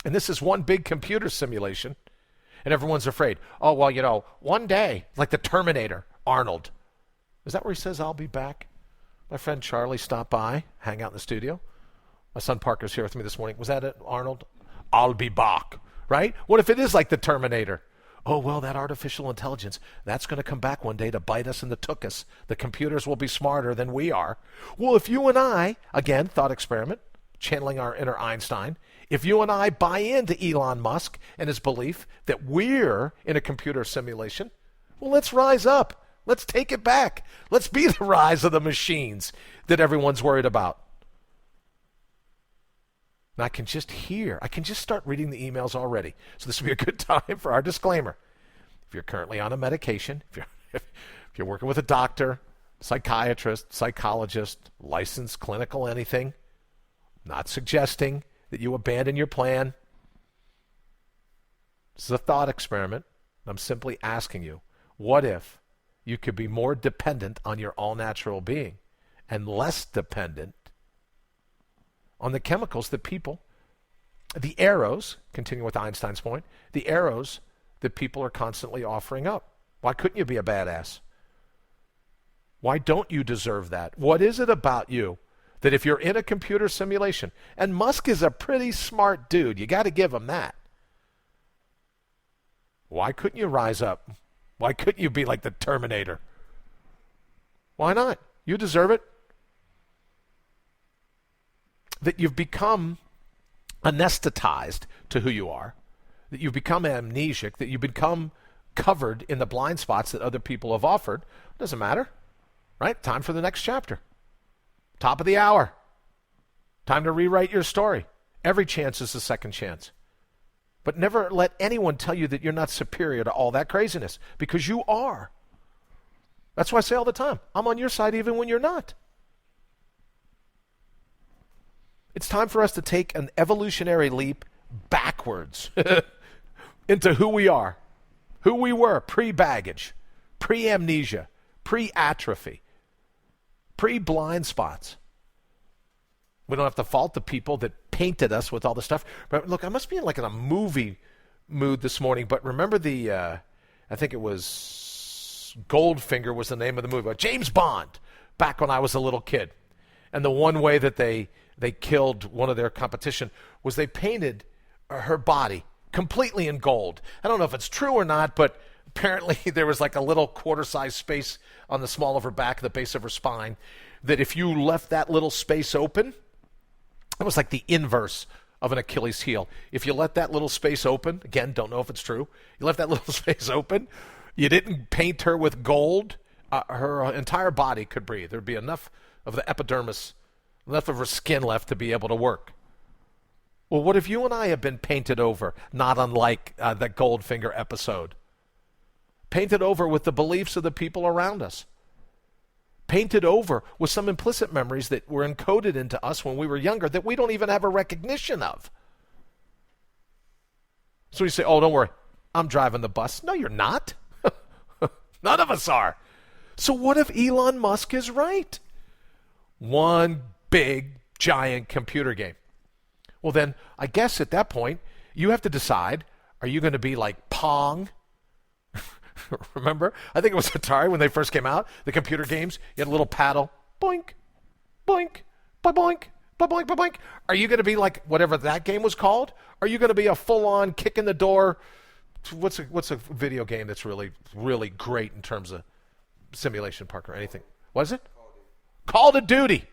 and this is one big computer simulation, and everyone's afraid, oh, well, one day, like the Terminator, Arnold. Is that where he says, I'll be back? My friend Charlie stopped by, hang out in the studio. My son Parker's here with me this morning. Was that it, Arnold? I'll be back, right? What if it is like the Terminator? Oh, well, that artificial intelligence, that's going to come back one day to bite us in the tuchus. The computers will be smarter than we are. Well, if you and I, again, thought experiment, channeling our inner Einstein, if you and I buy into Elon Musk and his belief that we're in a computer simulation, well, let's rise up. Let's take it back. Let's be the rise of the machines that everyone's worried about. And I can just start reading the emails already. So this would be a good time for our disclaimer. If you're currently on a medication, if you're working with a doctor, psychiatrist, psychologist, licensed clinical anything, not suggesting that you abandon your plan. This is a thought experiment. I'm simply asking you, what if you could be more dependent on your all-natural being and less dependent on the chemicals that people, the arrows, continuing with Einstein's point, the arrows that people are constantly offering up? Why couldn't you be a badass? Why don't you deserve that? What is it about you that if you're in a computer simulation, and Musk is a pretty smart dude, you got to give him that. Why couldn't you rise up? Why couldn't you be like the Terminator? Why not? You deserve it. That you've become anesthetized to who you are, that you've become amnesic, that you've become covered in the blind spots that other people have offered. Doesn't matter, right? Time for the next chapter. Top of the hour. Time to rewrite your story. Every chance is a second chance. But never let anyone tell you that you're not superior to all that craziness, because you are. That's why I say all the time, I'm on your side even when you're not. It's time for us to take an evolutionary leap backwards into who we are, who we were pre-baggage, pre-amnesia, pre-atrophy, pre-blind spots. We don't have to fault the people that painted us with all the stuff. But look, I must be in a movie mood this morning, but remember I think it was Goldfinger was the name of the movie, James Bond, back when I was a little kid. And the one way that they killed one of their competition was they painted her body completely in gold. I don't know if it's true or not, but apparently there was like a little quarter-size space on the small of her back, the base of her spine, that if you left that little space open, it was like the inverse of an Achilles heel. If you let that little space open, again, don't know if it's true, you left that little space open, you didn't paint her with gold, her entire body could breathe. There'd be enough of the epidermis, enough of her skin left to be able to work. Well, what if you and I have been painted over, not unlike that Goldfinger episode? Painted over with the beliefs of the people around us. Painted over with some implicit memories that were encoded into us when we were younger that we don't even have a recognition of. So you say, oh, don't worry, I'm driving the bus. No, you're not. None of us are. So what if Elon Musk is right? One big, giant computer game. Well, then, I guess at that point, you have to decide, are you going to be like Pong? Remember? I think it was Atari when they first came out, the computer games. You had a little paddle. Boink, boink, boink, boink, boink, boink. Are you going to be like whatever that game was called? Are you going to be a full-on kick in the door? What's a video game that's really, really great in terms of simulation, Parker? Anything? What is it? Call of Duty.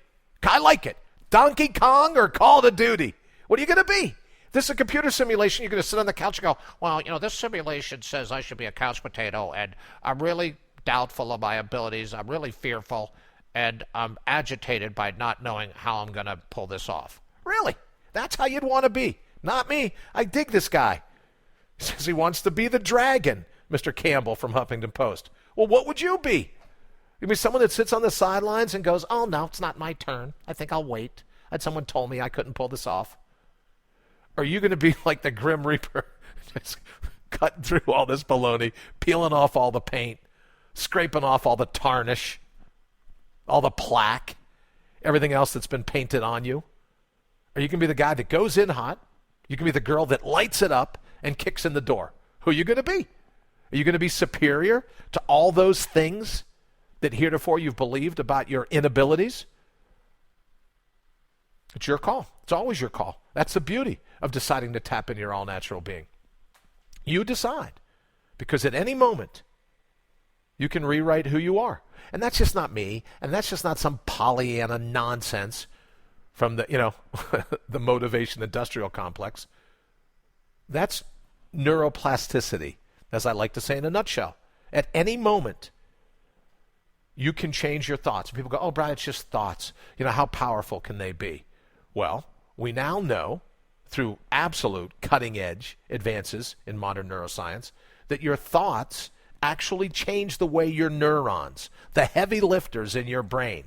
I like it. Donkey Kong or Call of Duty? What are you going to be? This is a computer simulation. You're going to sit on the couch and go, well, this simulation says I should be a couch potato, and I'm really doubtful of my abilities. I'm really fearful, and I'm agitated by not knowing how I'm going to pull this off. Really? That's how you'd want to be. Not me. I dig this guy. He says he wants to be the dragon, Mr. Campbell from Huffington Post. Well, what would you be? You'd be someone that sits on the sidelines and goes, oh, no, it's not my turn. I think I'll wait. Someone told me I couldn't pull this off. Are you going to be like the Grim Reaper, just cutting through all this baloney, peeling off all the paint, scraping off all the tarnish, all the plaque, everything else that's been painted on you? Or you can be the guy that goes in hot. You can be the girl that lights it up and kicks in the door. Who are you going to be? Are you going to be superior to all those things that heretofore you've believed about your inabilities? It's your call. It's always your call. That's the beauty of deciding to tap into your all-natural being. You decide. Because at any moment, you can rewrite who you are. And that's just not me. And that's just not some Pollyanna nonsense from the, the motivation industrial complex. That's neuroplasticity, as I like to say in a nutshell. At any moment, you can change your thoughts. People go, oh, Brian, it's just thoughts. How powerful can they be? Well, we now know through absolute cutting-edge advances in modern neuroscience that your thoughts actually change the way your neurons, the heavy lifters in your brain,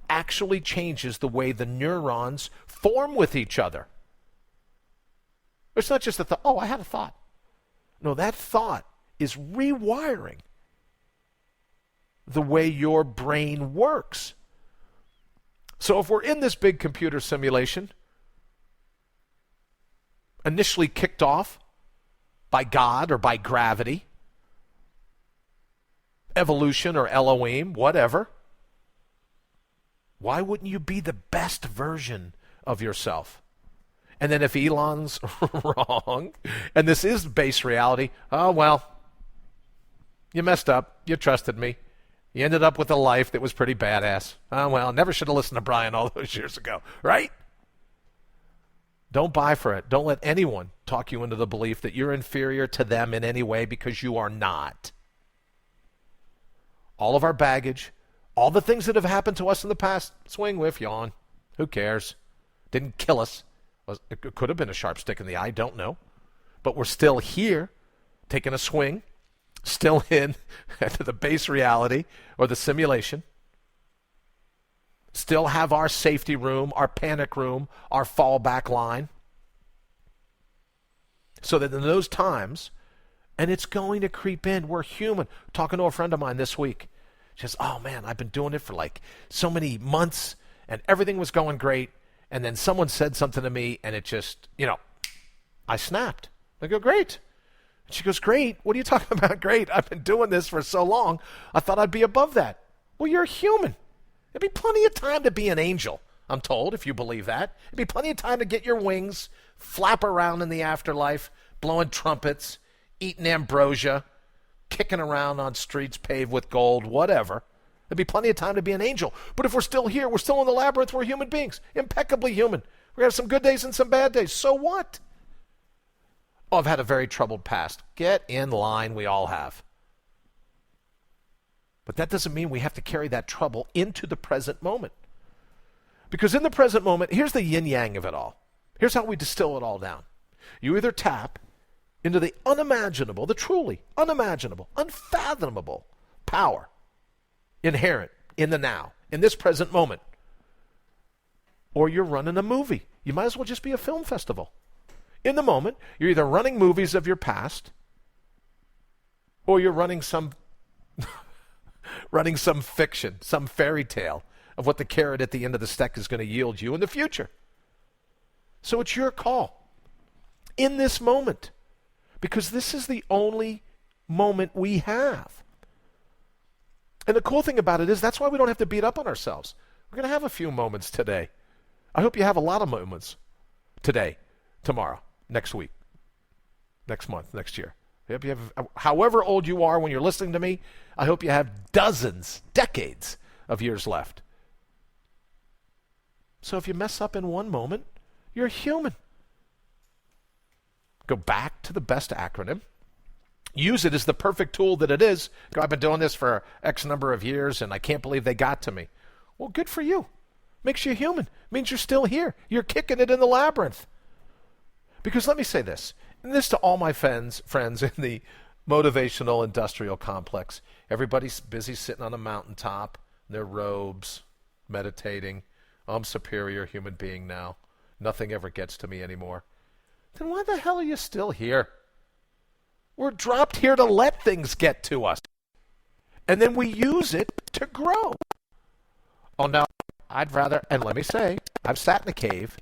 actually changes the way the neurons form with each other. It's not just a thought, oh, I had a thought. No, that thought is rewiring the way your brain works. So if we're in this big computer simulation, initially kicked off by God or by gravity, evolution or Elohim, whatever, why wouldn't you be the best version of yourself? And then if Elon's wrong, and this is base reality, oh, well, you messed up. You trusted me. You ended up with a life that was pretty badass. Oh, well, never should have listened to Brian all those years ago, right? Don't buy for it. Don't let anyone talk you into the belief that you're inferior to them in any way, because you are not. All of our baggage, all the things that have happened to us in the past, swing, whiff, yawn. Who cares? Didn't kill us. It could have been a sharp stick in the eye, don't know. But we're still here, taking a swing, still in the base reality or the simulation. Still have our safety room, our panic room, our fallback line. So that in those times, and it's going to creep in, we're human. Talking to a friend of mine this week. She says, oh man, I've been doing it for like so many months and everything was going great. And then someone said something to me and it just, I snapped. I go, great. And she goes, great? What are you talking about? Great. I've been doing this for so long. I thought I'd be above that. Well, you're human. There'd be plenty of time to be an angel, I'm told, if you believe that. There'd be plenty of time to get your wings, flap around in the afterlife, blowing trumpets, eating ambrosia, kicking around on streets paved with gold, whatever. There'd be plenty of time to be an angel. But if we're still here, we're still in the labyrinth, we're human beings, impeccably human. We're going to have some good days and some bad days. So what? Oh, I've had a very troubled past. Get in line, we all have. But that doesn't mean we have to carry that trouble into the present moment. Because in the present moment, here's the yin-yang of it all. Here's how we distill it all down. You either tap into the unimaginable, the truly unimaginable, unfathomable power inherent in the now, in this present moment, or you're running a movie. You might as well just be a film festival. In the moment, you're either running movies of your past, or you're running some fiction, some fairy tale of what the carrot at the end of the stick is going to yield you in the future. So it's your call in this moment, because this is the only moment we have. And the cool thing about it is that's why we don't have to beat up on ourselves. We're going to have a few moments today. I hope you have a lot of moments today, tomorrow, next week, next month, next year. I hope you have, however old you are when you're listening to me, I hope you have dozens, decades of years left. So if you mess up in one moment, you're human. Go back to the best acronym. Use it as the perfect tool that it is. Go, I've been doing this for X number of years, and I can't believe they got to me. Well, good for you. Makes you human. Means you're still here. You're kicking it in the labyrinth. Because let me say this, and this to all my friends in the motivational industrial complex. Everybody's busy sitting on a mountaintop, in their robes, meditating. I'm a superior human being now. Nothing ever gets to me anymore. Then why the hell are you still here? We're dropped here to let things get to us. And then we use it to grow. Oh, no, I'd rather, and let me say, I've sat in a cave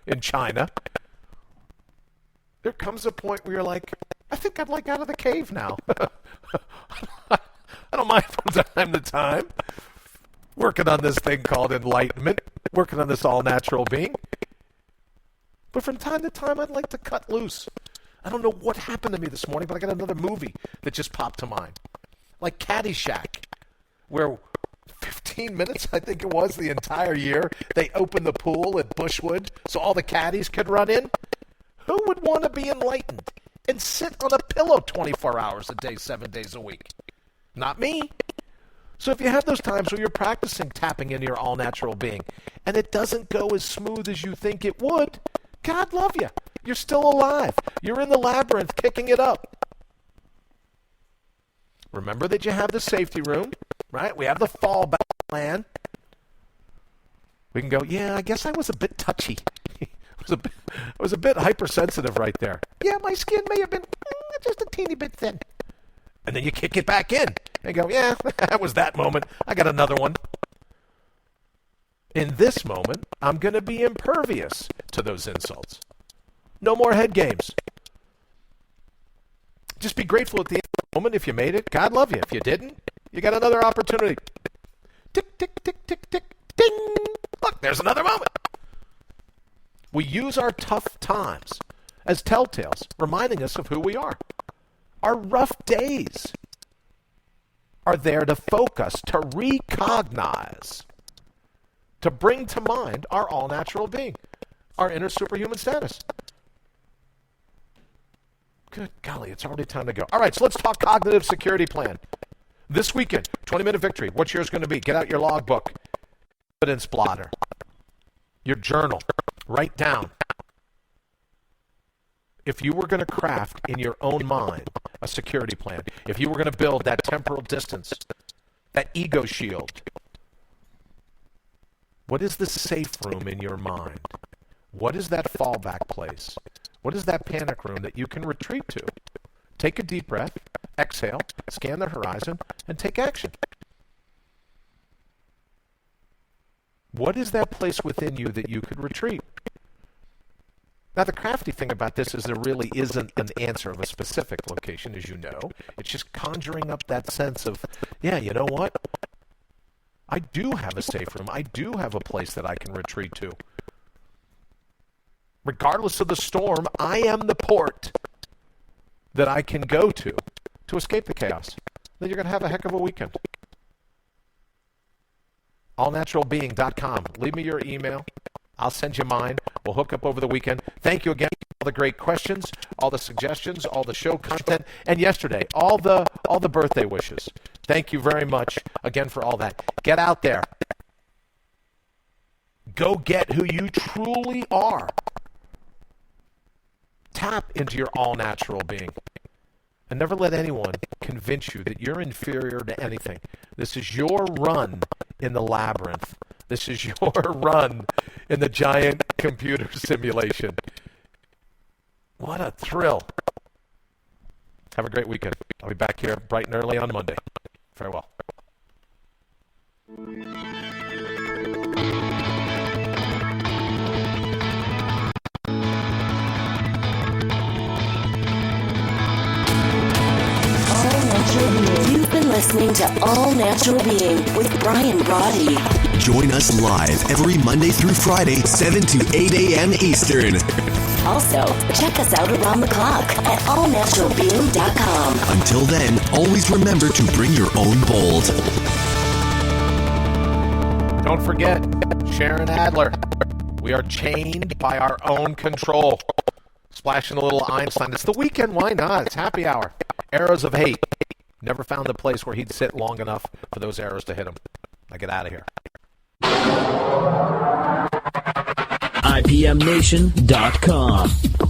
in China. There comes a point where you're like, I think I'd like out of the cave now. I don't mind from time to time working on this thing called enlightenment, working on this all-natural being. But from time to time, I'd like to cut loose. I don't know what happened to me this morning, but I got another movie that just popped to mind. Like Caddyshack, where 15 minutes, I think it was, the entire year, they opened the pool at Bushwood so all the caddies could run in. Who would want to be enlightened and sit on a pillow 24 hours a day, 7 days a week? Not me. So if you have those times where you're practicing tapping into your all-natural being and it doesn't go as smooth as you think it would, God love you. You're still alive. You're in the labyrinth kicking it up. Remember that you have the safety room, right? We have the fallback plan. We can go, yeah, I guess I was a bit touchy. I was a bit hypersensitive right there. Yeah, my skin may have been just a teeny bit thin. And then you kick it back in and go, yeah, that was that moment. I got another one. In this moment, I'm going to be impervious to those insults. No more head games. Just be grateful at the end of the moment if you made it. God love you. If you didn't, you got another opportunity. Tick, tick, tick, tick, tick, ding. Look, there's another moment. We use our tough times as telltales, reminding us of who we are. Our rough days are there to focus, to recognize, to bring to mind our all-natural being, our inner superhuman status. Good golly, it's already time to go. All right, so let's talk cognitive security plan. This weekend, 20-minute victory. What's yours going to be? Get out your logbook, evidence blotter, your journal. Write down. If you were going to craft in your own mind a security plan, if you were going to build that temporal distance, that ego shield, what is the safe room in your mind? What is that fallback place? What is that panic room that you can retreat to? Take a deep breath, exhale, scan the horizon, and take action. What is that place within you that you could retreat? Now, the crafty thing about this is there really isn't an answer of a specific location, as you know. It's just conjuring up that sense of, yeah, you know what? I do have a safe room. I do have a place that I can retreat to. Regardless of the storm, I am the port that I can go to escape the chaos. Then you're going to have a heck of a weekend. allnaturalbeing.com. Leave me your email. I'll send you mine. We'll hook up over the weekend. Thank you again for all the great questions, all the suggestions, all the show content, and yesterday, all the birthday wishes. Thank you very much again for all that. Get out there. Go get who you truly are. Tap into your all-natural being. And never let anyone convince you that you're inferior to anything. This is your run in the labyrinth. This is your run in the giant computer simulation. What a thrill. Have a great weekend. I'll be back here bright and early on Monday. Farewell. You've been listening to All Natural Being with Brian Brawdy. Join us live every Monday through Friday, 7 to 8 a.m. Eastern. Also, check us out around the clock at allnaturalbeing.com. Until then, always remember to bring your own bold. Don't forget, Sharon Adler. We are chained by our own control. Splashing a little Einstein. It's the weekend. Why not? It's happy hour. Arrows of hate. Never found a place where he'd sit long enough for those arrows to hit him. I get out of here. IPMNation.com.